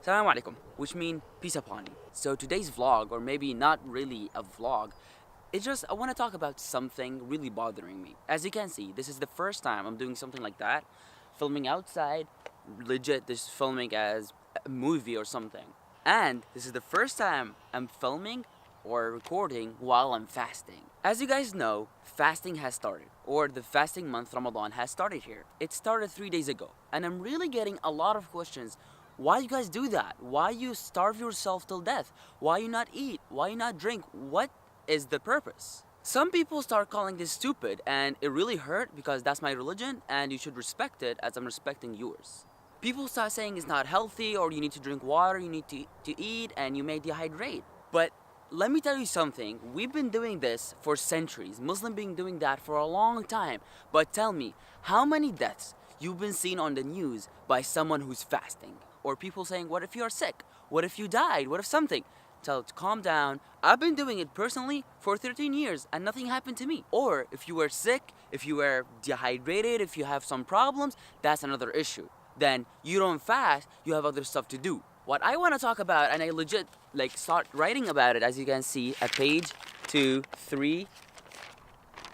Assalamu alaikum, which means peace upon you. So today's vlog, or maybe not really a vlog, it's just I want to talk about something really bothering me. As you can see, this is the first time I'm doing something like that, filming outside, legit this filming as a movie or something. And this is the first time I'm filming or recording while I'm fasting. As you guys know, fasting has started, or the fasting month Ramadan has started here. It started 3 days ago, and I'm really getting a lot of questions. Why you guys do that? Why you starve yourself till death? Why you not eat? Why you not drink? What is the purpose? Some people start calling this stupid, and it really hurt because that's my religion and you should respect it as I'm respecting yours. People start saying it's not healthy, or you need to drink water, you need to eat, and you may dehydrate. But let me tell you something, we've been doing this for centuries. Muslims been doing that for a long time. But tell me, how many deaths you've been seeing on the news by someone who's fasting? Or people saying, what if you are sick? What if you died? What if something? Tell it to calm down. I've been doing it personally for 13 years and nothing happened to me. Or if you were sick, if you were dehydrated, if you have some problems, that's another issue. Then you don't fast, you have other stuff to do. What I want to talk about, and I legit start writing about it, as you can see at page 2, 3,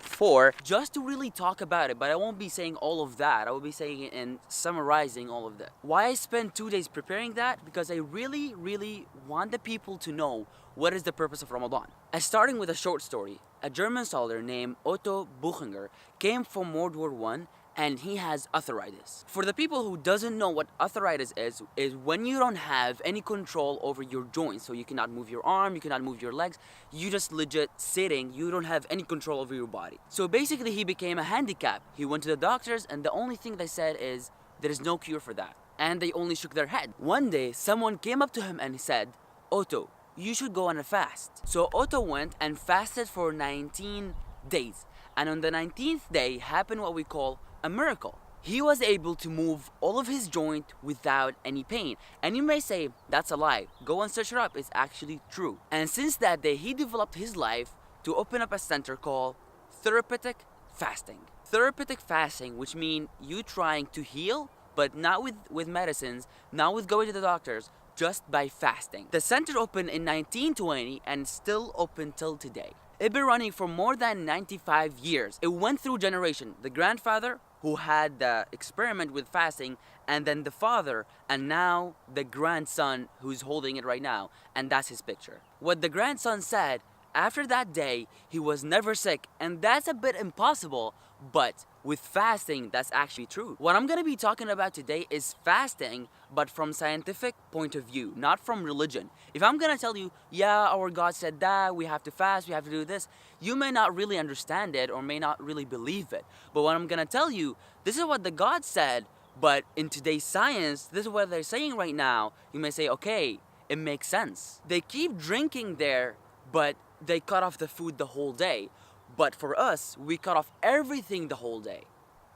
4, just to really talk about it. But I won't be saying all of that. I will be saying it and summarizing all of that. Why I spent 2 days preparing that? Because I really want the people to know what is the purpose of Ramadan. Starting with a short story, a German soldier named Otto Buchinger came from World War I, and he has arthritis. For the people who doesn't know what arthritis is when you don't have any control over your joints. So you cannot move your arm, you cannot move your legs, you just legit sitting, you don't have any control over your body. So basically he became a handicap. He went to the doctors and the only thing they said is, there is no cure for that. And they only shook their head. One day, someone came up to him and said, Otto, you should go on a fast. So Otto went and fasted for 19 days. And on the 19th day happened what we call a miracle. He was able to move all of his joint without any pain. And you may say, that's a lie. Go and search it up, it's actually true. And since that day, he developed his life to open up a center called therapeutic fasting. Therapeutic fasting, which means you trying to heal, but not with medicines, not with going to the doctors, just by fasting. The center opened in 1920 and still open till today. It's been running for more than 95 years. It went through generation. The grandfather who had the experiment with fasting, and then the father, and now the grandson who's holding it right now, and that's his picture. What the grandson said, after that day, he was never sick, and that's a bit impossible, but with fasting, that's actually true. What I'm gonna be talking about today is fasting, but from scientific point of view, not from religion. If I'm gonna tell you, yeah, our God said that, we have to fast, we have to do this, you may not really understand it or may not really believe it. But what I'm gonna tell you, this is what the God said, but in today's science, this is what they're saying right now. You may say, okay, it makes sense. They keep drinking there, but they cut off the food the whole day. But for us, we cut off everything the whole day.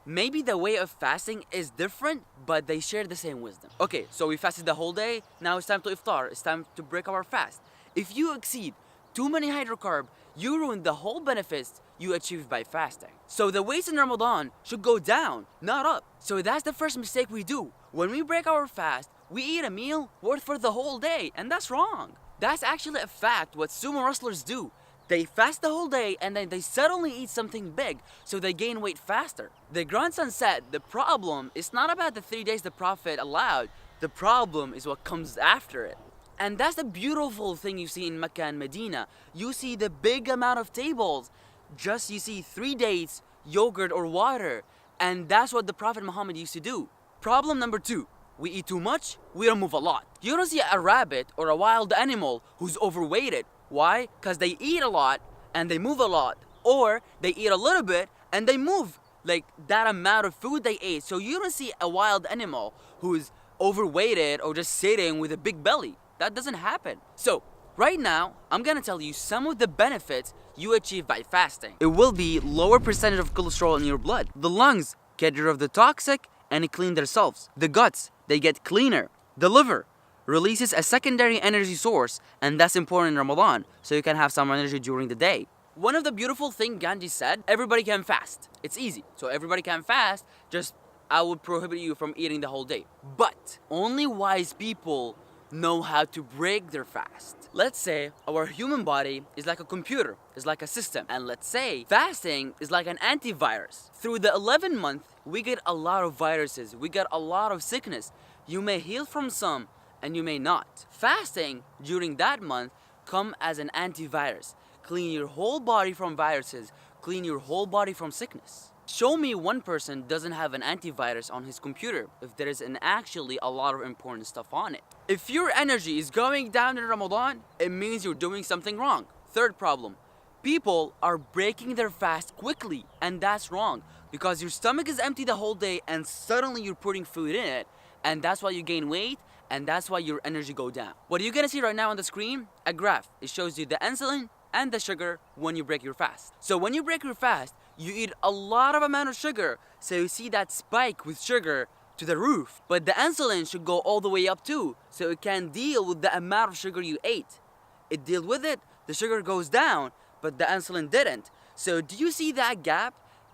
Maybe the way of fasting is different, but they share the same wisdom. Okay, so we fasted the whole day, now it's time to iftar, it's time to break our fast. If you exceed too many hydrocarbs, you ruin the whole benefits you achieved by fasting. So the weights in Ramadan should go down, not up. So that's the first mistake we do. When we break our fast, we eat a meal worth for the whole day, and that's wrong. That's actually a fact what sumo wrestlers do. They fast the whole day and then they suddenly eat something big, so they gain weight faster. The grandson said the problem is not about the 3 days the Prophet allowed, the problem is what comes after it. And that's the beautiful thing you see in Mecca and Medina. You see the big amount of tables, just you see 3 dates, yogurt or water, and that's what the Prophet Muhammad used to do. Problem number 2. We eat too much, we remove a lot. You don't see a rabbit or a wild animal who's overweighted. Why? Because they eat a lot and they move a lot. Or they eat a little bit and they move like that amount of food they ate. So you don't see a wild animal who's overweighted or just sitting with a big belly. That doesn't happen. So right now, I'm gonna tell you some of the benefits you achieve by fasting. It will be lower percentage of cholesterol in your blood. The lungs get rid of the toxic and clean themselves. The guts, they get cleaner. The liver releases a secondary energy source, and that's important in Ramadan, so you can have some energy during the day. One of the beautiful things Gandhi said, everybody can fast. It's easy. So everybody can fast, just I would prohibit you from eating the whole day. But only wise people know how to break their fast. Let's say our human body is like a computer, is like a system, and let's say fasting is like an antivirus. Through the 11th month, we get a lot of viruses, we get a lot of sickness. You may heal from some and you may not. Fasting during that month come as an antivirus. Clean your whole body from viruses, clean your whole body from sickness. Show me one person doesn't have an antivirus on his computer if there is actually a lot of important stuff on it. If your energy is going down in Ramadan, it means you're doing something wrong. Third problem, people are breaking their fast quickly, and that's wrong because your stomach is empty the whole day and suddenly you're putting food in it, and that's why you gain weight and that's why your energy go down. What are you gonna see right now on the screen? A graph. It shows you the insulin and the sugar when you break your fast. So when you break your fast, you eat a lot of amount of sugar, so you see that spike with sugar to the roof. But the insulin should go all the way up too, so it can deal with the amount of sugar you ate. It dealt with it, the sugar goes down, but the insulin didn't. So do you see that gap?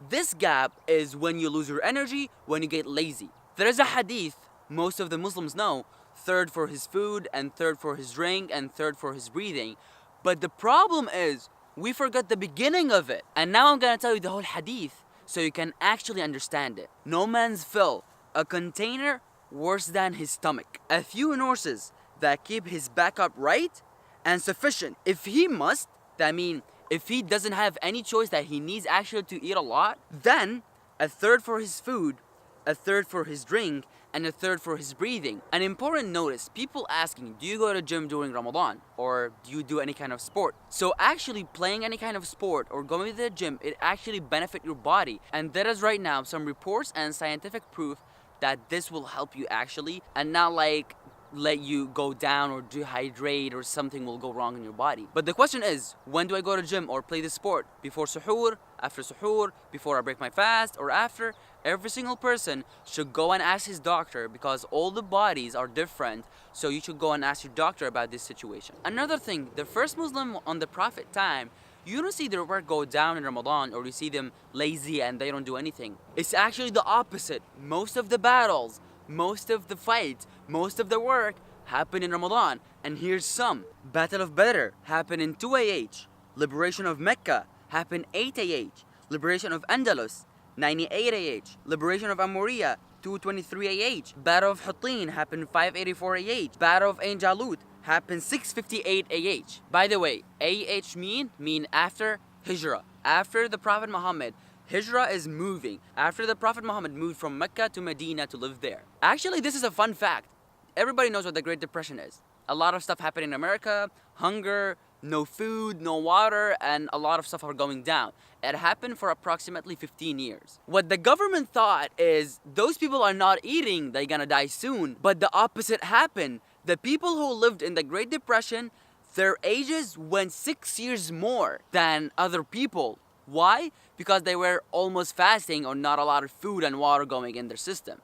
This gap is when you lose your energy, when you get lazy. There is a hadith most of the Muslims know, third for his food, and third for his drink, and third for his breathing. But the problem is, we forgot the beginning of it. And now I'm gonna tell you the whole hadith so you can actually understand it. No man's fill a container worse than his stomach. A few nurses that keep his back upright and sufficient. If he must, that means if he doesn't have any choice that he needs actually to eat a lot, then a third for his food, a third for his drink, and a third for his breathing. An important notice, people asking, do you go to gym during Ramadan? Or do you do any kind of sport? So actually playing any kind of sport or going to the gym, it actually benefit your body. And there is right now some reports and scientific proof that this will help you actually, and not like let you go down or dehydrate or something will go wrong in your body. But the question is, when do I go to gym or play the sport? Before suhoor, after suhoor, before I break my fast, or after? Every single person should go and ask his doctor because all the bodies are different, so you should go and ask your doctor about this situation. Another thing, the first Muslim on the Prophet time, you don't see their work go down in Ramadan or you see them lazy and they don't do anything. It's actually the opposite. Most of the battles, most of the fights, most of the work happen in Ramadan. And here's some. Battle of Badr happened in 2 AH. Liberation of Mecca happened 8 AH. Liberation of Andalus 98 AH. Liberation of Amuria 223 AH. Battle of Hutain happened 584 AH. Battle of Ain Jalut happened 658 AH. By the way, AH mean after Hijrah. After the Prophet Muhammad, Hijrah is moving. After the Prophet Muhammad moved from Mecca to Medina to live there. Actually, this is a fun fact. Everybody knows what the Great Depression is. A lot of stuff happened in America, hunger, no food, no water, and a lot of stuff are going down. It happened for approximately 15 years. What the government thought is those people are not eating, they're gonna die soon. But the opposite happened. The people who lived in the Great Depression, their ages went 6 years more than other people. Why? Because they were almost fasting or not a lot of food and water going in their system.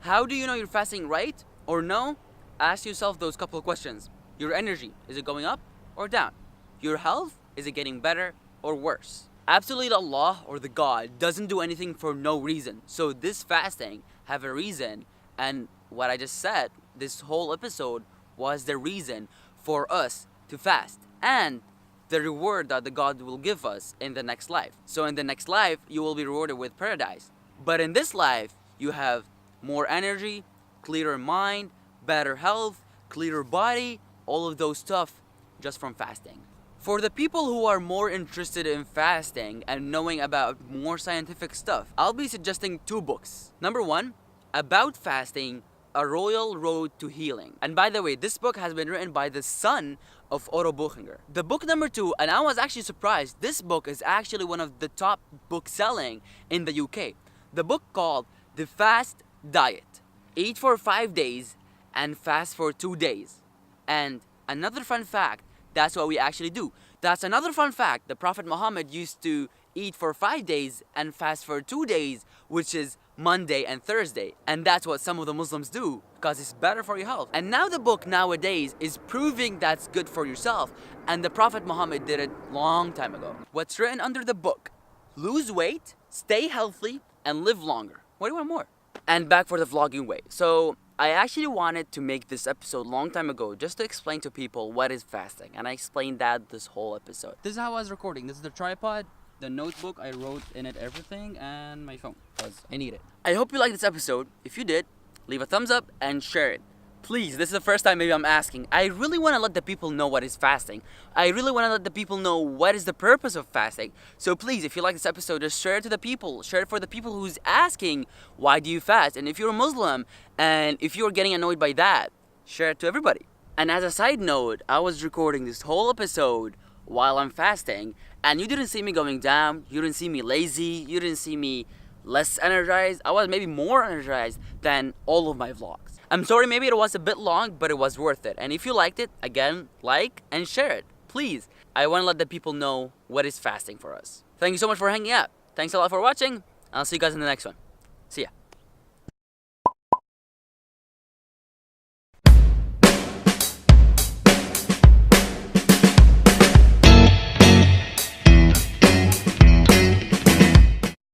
How do you know you're fasting right or no? Ask yourself those couple of questions. Your energy, is it going up or down? Your health, is it getting better or worse? Absolutely, Allah or the God doesn't do anything for no reason. So this fasting have a reason, and what I just said, this whole episode was the reason for us to fast and the reward that the God will give us in the next life. So in the next life, you will be rewarded with paradise. But in this life, you have more energy, clearer mind, better health, clearer body, all of those stuff just from fasting. For the people who are more interested in fasting and knowing about more scientific stuff, I'll be suggesting 2 books. Number 1, About Fasting, A Royal Road to Healing. And by the way, this book has been written by the son of Otto Buchinger. The book number 2, and I was actually surprised, this book is actually one of the top book selling in the UK. The book called The Fast Diet. Eat for 5 days and fast for 2 days. And another fun fact, that's what we actually do. That's another fun fact. The Prophet Muhammad used to eat for 5 days and fast for 2 days, which is Monday and Thursday. And that's what some of the Muslims do because it's better for your health. And now the book nowadays is proving that's good for yourself. And the Prophet Muhammad did it long time ago. What's written under the book? Lose weight, stay healthy, and live longer. What do you want more? And back for the vlogging way. So I actually wanted to make this episode long time ago just to explain to people what is fasting, and I explained that this whole episode. This is how I was recording. This is the tripod, the notebook, I wrote in it everything, and my phone, because I need it. I hope you liked this episode. If you did, leave a thumbs up and share it. Please, this is the first time maybe I'm asking. I really want to let the people know what is fasting. I really want to let the people know what is the purpose of fasting. So please, if you like this episode, just share it to the people. Share it for the people who's asking, why do you fast? And if you're a Muslim, and if you're getting annoyed by that, share it to everybody. And as a side note, I was recording this whole episode while I'm fasting, and you didn't see me going down, you didn't see me lazy, you didn't see me less energized. I was maybe more energized than all of my vlogs. I'm sorry, maybe it was a bit long, but it was worth it. And if you liked it, again, like and share it, please. I want to let the people know what is fasting for us. Thank you so much for hanging out. Thanks a lot for watching. I'll see you guys in the next one. See ya.